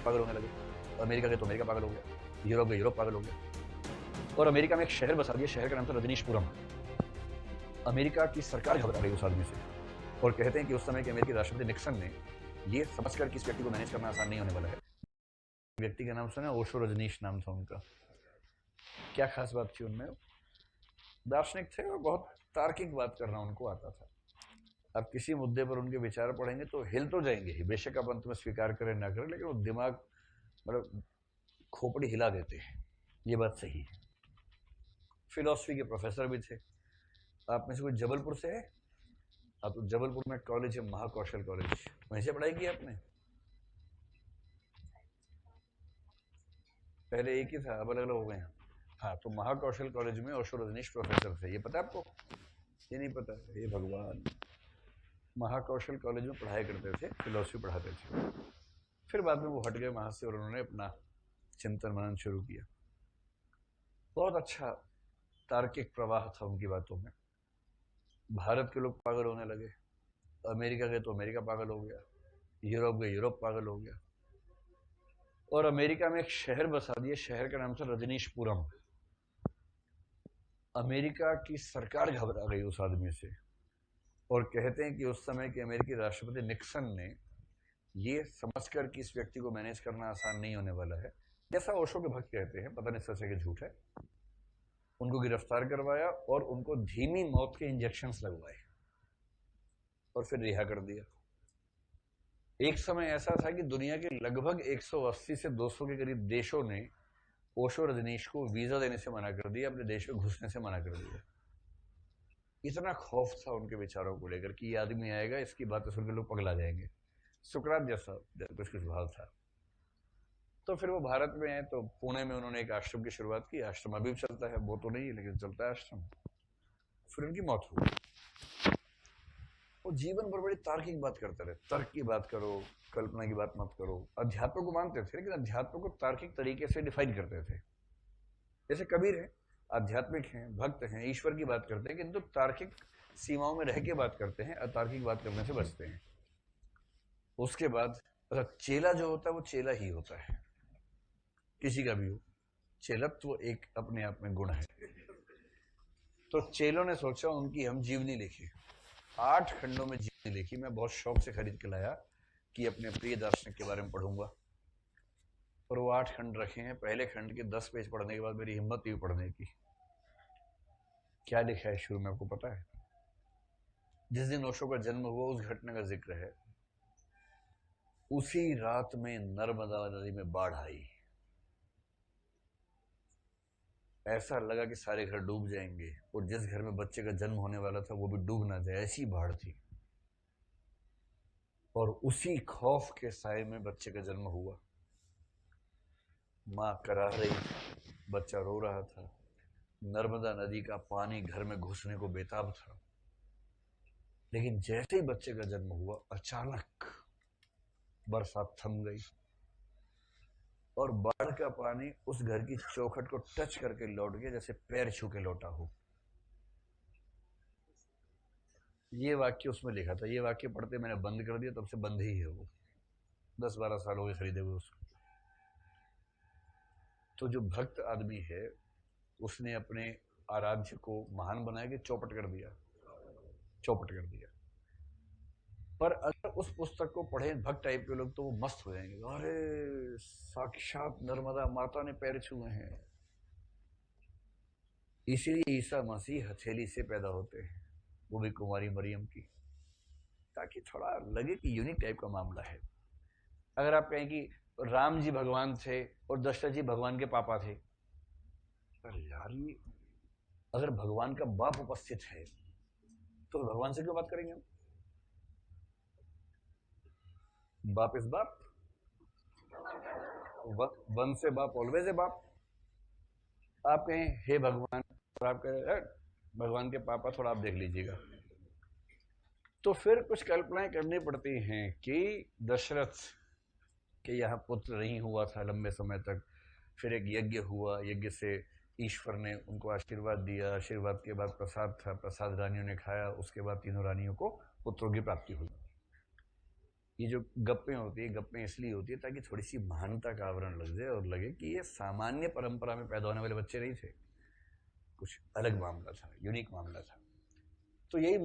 पागल होने लगे, अमेरिका गए तो अमेरिका पागल हो गया, यूरोप गए यूरोप पागल हो गया। और अमेरिका में एक शहर बसा दिया, शहर का नाम था रजनीशपुरम। अमेरिका की सरकार घबरा गई उस आदमी से, और कहते हैं कि उस समय के अमेरिकी राष्ट्रपति निक्सन ने ये समझकर कि इस व्यक्ति को मैनेज करना आसान नहीं होने वाला है। व्यक्ति का नाम सुना, ओशो रजनीश नाम था उनका। क्या खास बात थी उनमें? दार्शनिक थे और बहुत तार्किक बात करना उनको आता था। अब किसी मुद्दे पर उनके विचार पढ़ेंगे तो हिल तो जाएंगे ही, बेशक आप अंत में स्वीकार करें ना करें, लेकिन वो दिमाग मतलब खोपड़ी हिला देते हैं, ये बात सही है। फिलॉसफी के प्रोफेसर भी थे। आप में से कोई जबलपुर से है? आप तो जबलपुर में कॉलेज है महाकौशल कॉलेज, वहीं से पढ़ाई की आपने? पहले एक ही था, अब अलग अलग हो गए हैं। हाँ, तो महाकौशल कॉलेज में ओशो रजनीश प्रोफेसर थे, ये पता है आपको? ये नहीं पता? हे भगवान। महाकौशल कॉलेज में पढ़ाई करते थे, फिलोसफी पढ़ाते थे। फिर बाद में वो हट गए वहां से और उन्होंने अपना चिंतन मनन शुरू किया। बहुत अच्छा तार्किक प्रवाह था उनकी बातों में। भारत के लोग पागल होने लगे, अमेरिका गए तो अमेरिका पागल हो गया, यूरोप गए यूरोप पागल हो गया। और अमेरिका में एक शहर बसा दिया, शहर का नाम था रजनीशपुरम। अमेरिका की सरकार घबरा गई उस आदमी से, और कहते हैं कि उस समय के अमेरिकी राष्ट्रपति निक्सन ने ये समझकर कि इस व्यक्ति को मैनेज करना आसान नहीं होने वाला है, जैसा ओशो के भक्त कहते हैं, पता नहीं सच है कि झूठ है, उनको गिरफ्तार करवाया और उनको धीमी मौत के इंजेक्शंस लगवाए और फिर रिहा कर दिया। एक समय ऐसा था कि दुनिया के लगभग 180 से 200 के करीब देशों ने ओशो रजनीश को वीजा देने से मना कर दिया, अपने देश में घुसने से मना कर दिया। इतना खौफ था उनके विचारों को लेकर कि ये आदमी आएगा, इसकी बातें सुनकर लोग पगला जाएंगे। सुकरात जैसा कुछ भाव था। तो फिर वो भारत में है तो पुणे में उन्होंने एक आश्रम की शुरुआत की। आश्रम अभी भी चलता है, वो तो नहीं है लेकिन चलता है आश्रम। फिर उनकी मौत हो गई। वो जीवन भर बड़ी तार्किक बात करते रहे, तर्क की बात करो, कल्पना की बात मत करो। अध्यात्म को मानते थे लेकिन अध्यात्म को तार्किक तरीके से डिफाइन करते थे। जैसे कबीर है, आध्यात्मिक हैं, भक्त हैं, ईश्वर की बात करते हैं, किंतु तार्किक सीमाओं में रह के बात करते हैं, अतार्किक बात करने से बचते हैं। उसके बाद चेला जो होता है वो चेला ही होता है, किसी का भी हो। चेलत्व एक अपने आप में गुण है। तो चेलों ने सोचा उनकी हम जीवनी लिखी, 8 खंडों में जीवनी लिखी। मैं बहुत शौक से खरीद के लाया कि अपने प्रिय दार्शनिक के बारे में पढ़ूंगा, और वो 8 खंड रखे हैं। पहले खंड के 10 पेज पढ़ने के बाद मेरी हिम्मत हुई पढ़ने की। क्या लिखा है शुरू में आपको पता है? जिस दिन ओशो का जन्म हुआ उस घटना का जिक्र है। उसी रात में नर्मदा नदी में बाढ़ आई, ऐसा लगा कि सारे घर डूब जाएंगे, और जिस घर में बच्चे का जन्म होने वाला था वो भी डूब ना जाए, ऐसी बाढ़ थी। और उसी खौफ के साए में बच्चे का जन्म हुआ। मां करा रही थी, बच्चा रो रहा था, नर्मदा नदी का पानी घर में घुसने को बेताब था। लेकिन जैसे ही बच्चे का जन्म हुआ, अचानक बरसात थम गई और बाढ़ का पानी उस घर की चौखट को टच करके लौट गया, जैसे पैर छू के लौटा हो। ये वाक्य उसमें लिखा था। ये वाक्य पढ़ते मैंने बंद कर दिया, तब से बंद ही है वो। 10-12 साल हो गए खरीदे हुए उसको। तो जो भक्त आदमी है उसने अपने आराध्य को महान बनाया कि चौपट कर दिया, चौपट कर दिया। पर अगर उस पुस्तक को पढ़ें भक्त टाइप के लोग तो वो मस्त हो जाएंगे, अरे साक्षात नर्मदा माता ने पैर छुए हैं। इसीलिए ईसा मसीह हथेली से पैदा होते हैं, वो भी कुमारी मरियम की, ताकि थोड़ा लगे कि यूनिक टाइप का मामला है। अगर आप कहें कि राम जी भगवान थे और दशरथ जी भगवान के पापा थे, अरे यार ये अगर भगवान का बाप उपस्थित है तो भगवान से क्यों बात करेंगे हम? बाप इज बाप, वन से बाप ऑलवेज ए बाप। आप कहें हे भगवान, और आप कहें भगवान के पापा, थोड़ा आप देख लीजिएगा। तो फिर कुछ कल्पनाएं करनी पड़ती हैं कि दशरथ के यहाँ पुत्र नहीं हुआ था लंबे समय तक, फिर एक यज्ञ हुआ, यज्ञ से ईश्वर ने उनको आशीर्वाद दिया, आशीर्वाद के बाद प्रसाद था, प्रसाद रानियों ने खाया, उसके बाद तीनों रानियों को पुत्रों की प्राप्ति हुई। ये जो गप्पें होती है, गप्पें इसलिए होती है ताकि थोड़ी सी महानता का आवरण लग जाए और लगे कि ये सामान्य परंपरा में पैदा होने वाले बच्चे नहीं थे, कुछ अलग मामला था, यूनिक मामला था। तो यही